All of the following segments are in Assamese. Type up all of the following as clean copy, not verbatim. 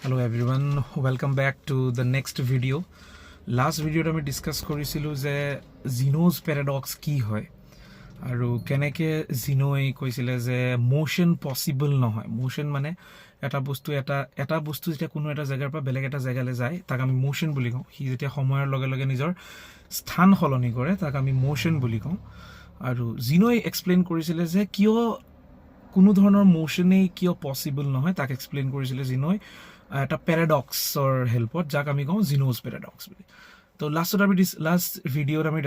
Hello everyone, welcome back to the next video. Last video আমি ডিসকাস কৰিছিলো যে জিনোজ প্যাৰাডক্স কি হয় আৰু কেনেকৈ জিনোই কৈছিলে যে মোশন পসিবল নহয়। মোশন মানে এটা বস্তু যেতিয়া কোনো এটা জায়গাৰ পৰা বেলেগ এটা জায়গালৈ যায় তাক আমি মোশন বুলি কওঁ। সি যেতিয়া সময়ৰ লগে লগে নিজৰ স্থান সলনি কৰে তাক আমি মোশন বুলি কওঁ। আৰু জিনোই এক্সপ্লেইন কৰিছিলে যে কিয় কোনো ধৰণৰ মোশনেই কিয় পসিবল নহয় তাক এক্সপ্লেইন কৰিছিলে জিনোই এটা প্যাৰাডক্সৰ হেল্পত, যাক আমি কওঁ জিনোজ প্যাৰাডক্স বুলি। তো লাষ্ট ভিডিঅ'ত আমি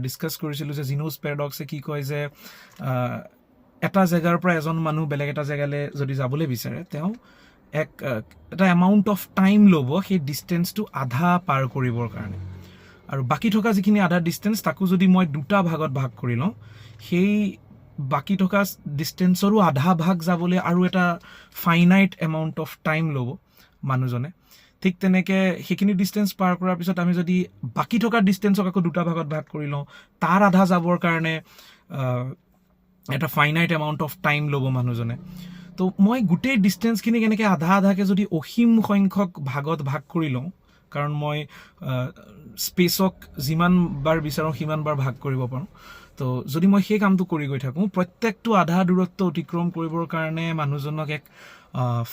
ডিছকাছ কৰিছিলোঁ যে জিনোজ প্যাৰাডক্সে কি কয় যে এটা জেগাৰ পৰা এজন মানুহ বেলেগ এটা জেগালৈ যদি যাবলৈ বিচাৰে তেওঁ এটা এমাউণ্ট অফ টাইম ল'ব সেই ডিষ্টেঞ্চটো আধা পাৰ কৰিবৰ কাৰণে, আৰু বাকী থকা যিখিনি আধা ডিষ্টেঞ্চ তাকো যদি মই দুটা ভাগত ভাগ কৰি লওঁ সেই বাকী থকা ডিষ্টেঞ্চৰো আধা ভাগ যাবলৈ আৰু এটা ফাইনাইট এমাউণ্ট অফ টাইম ল'ব মানুহজনে। ঠিক তেনেকৈ সেইখিনি ডিষ্টেঞ্চ পাৰ কৰাৰ পিছত আমি যদি বাকী থকা ডিষ্টেঞ্চক আকৌ দুটা ভাগত ভাগ কৰি লওঁ তাৰ আধা যাবৰ কাৰণে এটা ফাইনাইট এমাউণ্ট অফ টাইম ল'ব মানুহজনে। তো মই গোটেই ডিষ্টেঞ্চখিনি কেনেকৈ আধা আধাকৈ যদি অসীম সংখ্যক ভাগত ভাগ কৰি লওঁ, কাৰণ মই স্পেচক যিমান বাৰ বিচাৰোঁ সিমান বাৰ ভাগ কৰিব পাৰোঁ। তো যদি মই সেই কামটো কৰি গৈ থাকোঁ প্ৰত্যেকটো আধা দূৰত্ব অতিক্ৰম কৰিবৰ কাৰণে মানুহজনক এক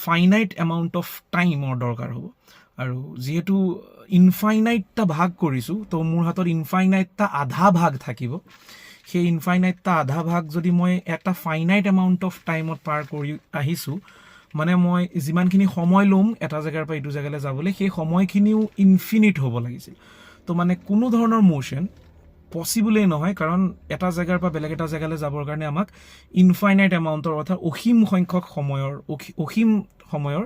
ফাইনাইট এমাউণ্ট অফ টাইমৰ দৰকাৰ হ'ব। আৰু যিহেতু ইনফাইনাইটটা ভাগ কৰিছোঁ তো মোৰ হাতত ইনফাইনাইটটা আধা ভাগ থাকিব। সেই ইনফাইনাইটটা আধা ভাগ যদি মই এটা ফাইনাইট এমাউণ্ট অফ টাইমত পাৰ কৰি আহিছোঁ, মানে মই যিমানখিনি সময় ল'ম এটা জেগাৰ পৰা এইটো জেগালৈ যাবলৈ সেই সময়খিনিও ইনফিনিট হ'ব লাগিছিল। তো মানে কোনো ধৰণৰ মোশ্যন পচিবলেই নহয়, কাৰণ এটা জেগাৰ পৰা বেলেগ এটা জেগালৈ যাবৰ কাৰণে আমাক ইনফাইনাইট এমাউণ্টৰ অৰ্থাৎ অসীম সংখ্যক অসীম সময়ৰ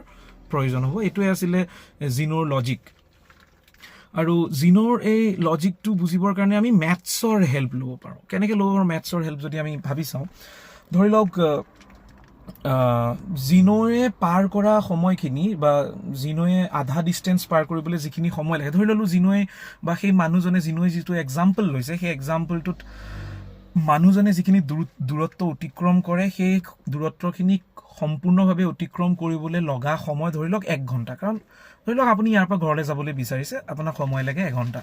প্ৰয়োজন হ'ব। এইটোৱে আছিলে জিনোৰ লজিক। আৰু জিনোৰ এই লজিকটো বুজিবৰ কাৰণে আমি মেথছৰ হেল্প ল'ব পাৰোঁ। কেনেকৈ ল'ব পাৰোঁ মেথছৰ হেল্প যদি আমি ভাবি চাওঁ, ধৰি লওক জিনোৱে পাৰ কৰা সময়খিনি বা জিনোৱে আধা ডিষ্টেঞ্চ পাৰ কৰিবলৈ যিখিনি সময় লাগে, ধৰি ল'লোঁ জিনোৱে বা সেই মানুহজনে জিনোৱে যিটো এক্সাম্পল লৈছে সেই এক্সাম্পলটোত মানুহজনে যিখিনি দূৰত্ব অতিক্ৰম কৰে সেই দূৰত্বখিনি সম্পূৰ্ণভাৱে অতিক্ৰম কৰিবলৈ লগা সময় ধৰি লওক 1 ঘণ্টা। কাৰণ ধৰি লওক আপুনি ইয়াৰ পৰা ঘৰলৈ যাবলৈ বিচাৰিছে, আপোনাক সময় লাগে 1 ঘণ্টা।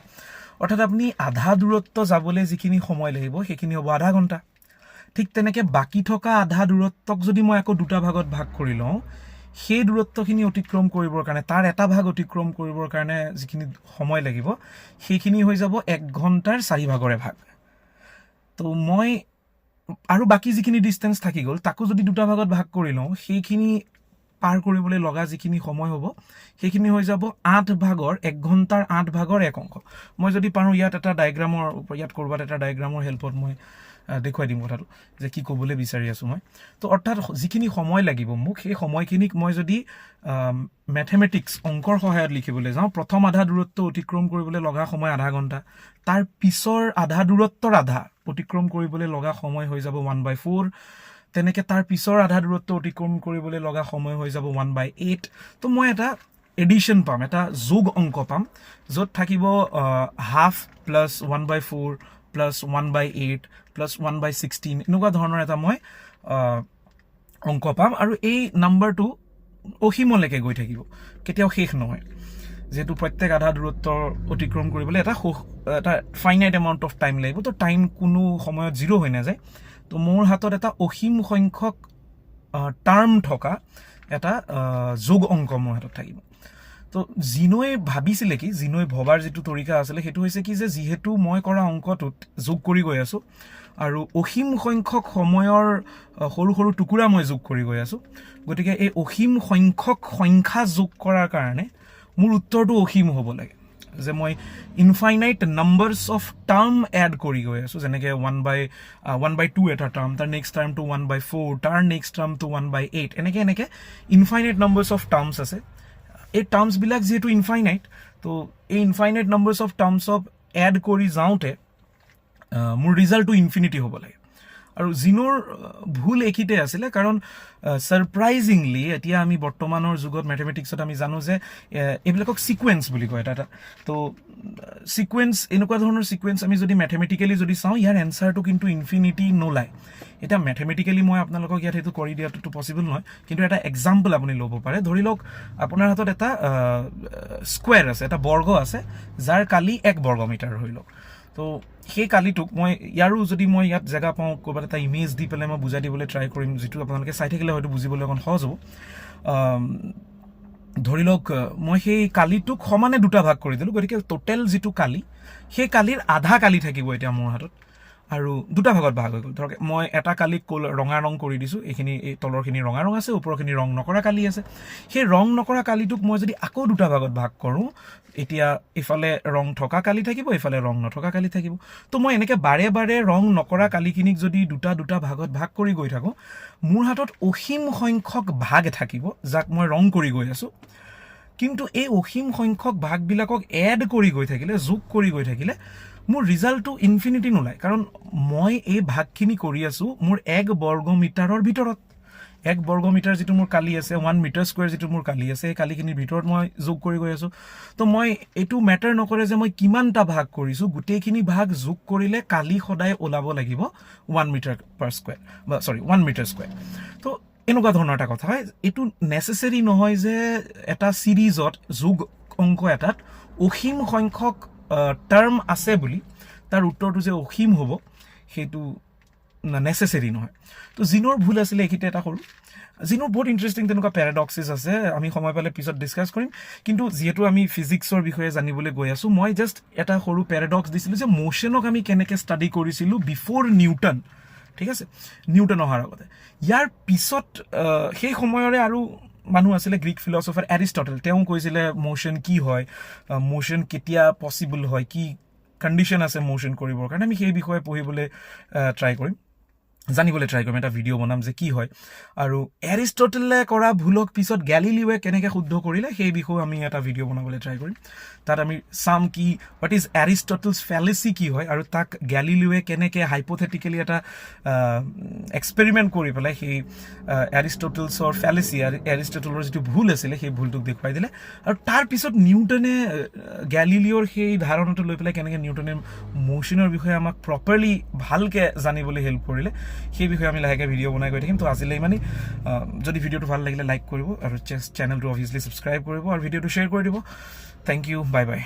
অৰ্থাৎ আপুনি আধা দূৰত্ব যাবলৈ যিখিনি সময় লাগিব সেইখিনি হ'ব আধা ঘণ্টা। ঠিক তেনেকৈ বাকী থকা আধা দূৰত্বক যদি মই আকৌ দুটা ভাগত ভাগ কৰি লওঁ সেই দূৰত্বখিনি অতিক্ৰম কৰিবৰ কাৰণে তাৰ এটা ভাগ অতিক্ৰম কৰিবৰ কাৰণে যিখিনি সময় লাগিব সেইখিনি হৈ যাব 1 ঘণ্টাৰ 4 ভাগৰে ভাগ। তো মই আৰু বাকী যিখিনি ডিষ্টেঞ্চ থাকি গ'ল তাকো যদি দুটা ভাগত ভাগ কৰি লওঁ সেইখিনি পাৰ কৰিবলৈ লগা যিখিনি সময় হ'ব সেইখিনি হৈ যাব 8 ভাগৰ 1 ঘণ্টাৰ 8 ভাগৰ 1 অংশ। মই যদি পাৰোঁ ইয়াত ক'ৰবাত এটা ডায়েগ্ৰামৰ হেল্পত মই দেখুৱাই দিম কথাটো যে কি ক'বলৈ বিচাৰি আছোঁ মই। তো অৰ্থাৎ যিখিনি সময় লাগিব মোক সেই সময়খিনিক মই যদি মেথমেটিক্স অংকৰ সহায়ত লিখিবলৈ যাওঁ, প্ৰথম আধা দূৰত্ব অতিক্ৰম কৰিবলৈ লগা সময় আধা ঘণ্টা, তাৰ পিছৰ আধা দূৰত্বৰ আধা অতিক্ৰম কৰিবলৈ লগা সময় হৈ যাব 1/4, তেনেকৈ তাৰ পিছৰ আধা দূৰত্ব অতিক্ৰম কৰিবলৈ লগা সময় হৈ যাব 1/8। তো মই এটা এডিশ্যন পাম, এটা যোগ অংক পাম য'ত থাকিব হাফ প্লাছ 1/4 প্লাছ 1/8 প্লাছ 1/16 এনেকুৱা ধৰণৰ এটা মই অংক পাম। আৰু এই নাম্বাৰটো অসীমলৈকে গৈ থাকিব, কেতিয়াও শেষ নহয়, যিহেতু প্ৰত্যেক আধা দূৰত্ব অতিক্ৰম কৰিবলৈ এটা ফাইনাইট এমাউণ্ট অফ টাইম লাগিব। তো টাইম কোনো সময়ত 0 হৈ নাযায়। তো মোৰ হাতত এটা অসীম সংখ্যক টাৰ্ম থকা এটা যোগ অংক মোৰ হাতত থাকিব। তো জিনোৱে ভাবিছিলে কি, জিনোৱে ভবাৰ যিটো তৰিকা আছিলে সেইটো হৈছে কি যে যিহেতু মই কৰা অংকটোত যোগ কৰি গৈ আছোঁ আৰু অসীম সংখ্যক সময়ৰ সৰু সৰু টুকুৰা মই যোগ কৰি গৈ আছোঁ, গতিকে এই অসীম সংখ্যক সংখ্যা যোগ কৰাৰ কাৰণে মোৰ উত্তৰটো অসীম হ'ব লাগে। যে মই infinite numbers of term add কৰি গৈ আছোঁ, যেনেকৈ 1/2 এটা টাৰ্ম, তাৰ নেক্সট টাৰ্মটো 1/4, তাৰ নেক্সট টাৰ্মটো 1/8, এনেকৈ ইনফাইনাইট নাম্বাৰ্ছ অফ টাৰ্মছ আছে। এই টাৰ্মছবিলাক যিহেতু ইনফাইনাইট, তো এই ইনফাইনাইট নাম্বাৰ্ছ অফ টাৰ্মছক এড কৰি যাওঁতে মোৰ ৰিজাল্টটো ইনফিনিটি হ'ব লাগে। আৰু জিনোৰ ভুল এইখিনিতে আছিলে, কাৰণ ছাৰপ্ৰাইজিংলি এতিয়া আমি বৰ্তমানৰ যুগত মেথমেটিক্সত আমি জানো যে এইবিলাকক ছিকুৱেঞ্চ বুলি কয় এটা তো ছিকুৱেঞ্চ, এনেকুৱা ধৰণৰ ছিকুৱেঞ্চ আমি যদি মেথমেটিকেলি যদি চাওঁ, ইয়াৰ এনচাৰটো কিন্তু ইনফিনিটি নোলায়। এতিয়া মেথমেটিকেলি মই আপোনালোকক ইয়াত সেইটো কৰি দিয়াটোতো পচিবল নহয়, কিন্তু এটা এক্সাম্পল আপুনি ল'ব পাৰে। ধৰি লওক আপোনাৰ হাতত এটা স্কুৱেৰ আছে, এটা বৰ্গ আছে, যাৰ কালি 1 বৰ্গমিটাৰ ধৰি লওক। তো সেই কালিটোক মই ইয়াৰো যদি মই ইয়াত জেগা পাওঁ, ক'ৰবাত এটা ইমেজ দি পেলাই মই বুজাই দিবলৈ ট্ৰাই কৰিম, যিটো আপোনালোকে চাই থাকিলে হয়তো বুজিবলৈ অকণ সহজ হ'ব। ধৰি লওক মই সেই কালিটোক সমানে 2টা ভাগ কৰি দিলোঁ, গতিকে টোটেল যিটো কালি, সেই কালিৰ আধা কালি থাকিব এতিয়া মোৰ হাতত, আৰু 2টা ভাগত ভাগ হৈ গ'ল। ধৰক মই এটা কালিক ৰঙা ৰং কৰি দিছোঁ, এইখিনি এই তলৰখিনি ৰঙা ৰং আছে, ওপৰখিনি ৰং নকৰা কালি আছে। সেই ৰং নকৰা কালিটোক মই যদি আকৌ 2টা ভাগত ভাগ কৰোঁ, এতিয়া এইফালে ৰং থকা কালি থাকিব, এইফালে ৰং নথকা কালি থাকিব। তো মই এনেকৈ বাৰে বাৰে ৰং নকৰা কালিখিনিক যদি 2টা ভাগত ভাগ কৰি গৈ থাকোঁ, মোৰ হাতত অসীম সংখ্যক ভাগ থাকিব, যাক মই ৰং কৰি গৈ আছোঁ। কিন্তু এই অসীম সংখ্যক ভাগবিলাকক এড কৰি গৈ থাকিলে, যোগ কৰি গৈ থাকিলে, মোৰ ৰিজাল্টটো ইনফিনিটি নোলায়, কাৰণ মই এই ভাগখিনি কৰি আছোঁ মোৰ 1 বৰ্গমিটাৰৰ ভিতৰত। 1 বৰ্গমিটাৰ যিটো মোৰ কালি আছে, 1 মিটাৰ স্কুৱেৰ যিটো মোৰ কালি আছে, সেই কালিখিনিৰ ভিতৰত মই যোগ কৰি গৈ আছোঁ। তো মই এইটো মেটাৰ নকৰে যে মই কিমানটা ভাগ কৰিছোঁ, গোটেইখিনি ভাগ যোগ কৰিলে কালি সদায় ওলাব লাগিব 1 মিটাৰ পাৰ স্কুৱেৰ, বা 1 মিটাৰ স্কুৱেৰ। তো এনেকুৱা ধৰণৰ এটা কথা হয়। এইটো নেচেচেৰী নহয় যে এটা ছিৰিজত যোগ অংক এটাত অসীম সংখ্যক টাৰ্ম আছে বুলি তাৰ উত্তৰটো যে অসীম হ'ব, সেইটো নেচেচেৰী নহয়। তো জিনোৰ ভুল আছিলে এইখিনিতে এটা সৰু। জিনোৰ বহুত ইণ্টাৰেষ্টিং তেনেকুৱা পেৰাডক্সেছ আছে, আমি সময় পালে পিছত ডিছকাছ কৰিম। কিন্তু যিহেতু আমি ফিজিক্সৰ বিষয়ে জানিবলৈ গৈ আছোঁ, মই জাষ্ট এটা সৰু পেৰাডক্স দিছিলোঁ যে মোশ্যনক আমি কেনেকৈ ষ্টাডি কৰিছিলোঁ বিফ'ৰ নিউটন, ঠিক আছে, নিউটন অহাৰ আগতে। ইয়াৰ পিছত সেই সময়ৰে আৰু মানুহ আছিলে, গ্ৰীক ফিলচফাৰ এৰিষ্টটল। তেওঁ কৈছিলে মোশ্যন কি হয়, মোশ্যন কেতিয়া পচিবল হয়, কি কণ্ডিশ্যন আছে মোশ্যন কৰিবৰ কাৰণে। আমি সেই বিষয়ে পঢ়িবলৈ ট্ৰাই কৰিম, জানিবলৈ ট্ৰাই কৰিম, এটা ভিডিঅ' বনাম যে কি হয়। আৰু এৰিষ্টটলে কৰা ভুলক পিছত গেলিলিঅ'য়ে কেনেকৈ শুদ্ধ কৰিলে, সেই বিষয়ে আমি এটা ভিডিঅ' বনাবলৈ ট্ৰাই কৰিম। তাত আমি চাম কি হোৱাট ইজ এৰিষ্টটলছ ফেলেচি কি হয়, আৰু তাক গেলিলিঅ'য়ে কেনেকৈ হাইপথেটিকেলি এটা এক্সপেৰিমেণ্ট কৰি পেলাই সেই এৰিষ্টটলছৰ ফেলেচি, এৰিষ্টটলৰ যিটো ভুল আছিলে সেই ভুলটোক দেখুৱাই দিলে। আৰু তাৰপিছত নিউটনে গেলিলিঅ'ৰ সেই ধাৰণাটো লৈ পেলাই কেনেকৈ নিউটনে মোশ্যনৰ বিষয়ে আমাক প্ৰপাৰলি ভালকৈ জানিবলৈ হেল্প কৰিলে, সেই বিষয়ে আমি লাহেকৈ ভিডিঅ' বনাই গৈ থাকিম। তো আজিলৈ ইমানেই। যদি ভিডিঅ'টো ভাল লাগিলে লাইক কৰিব, আৰু চেনেলটো অভিয়াছলি ছাবস্ক্ৰাইব কৰিব, আৰু ভিডিঅ'টো শ্বেয়াৰ কৰি দিব। Thank you, bye by.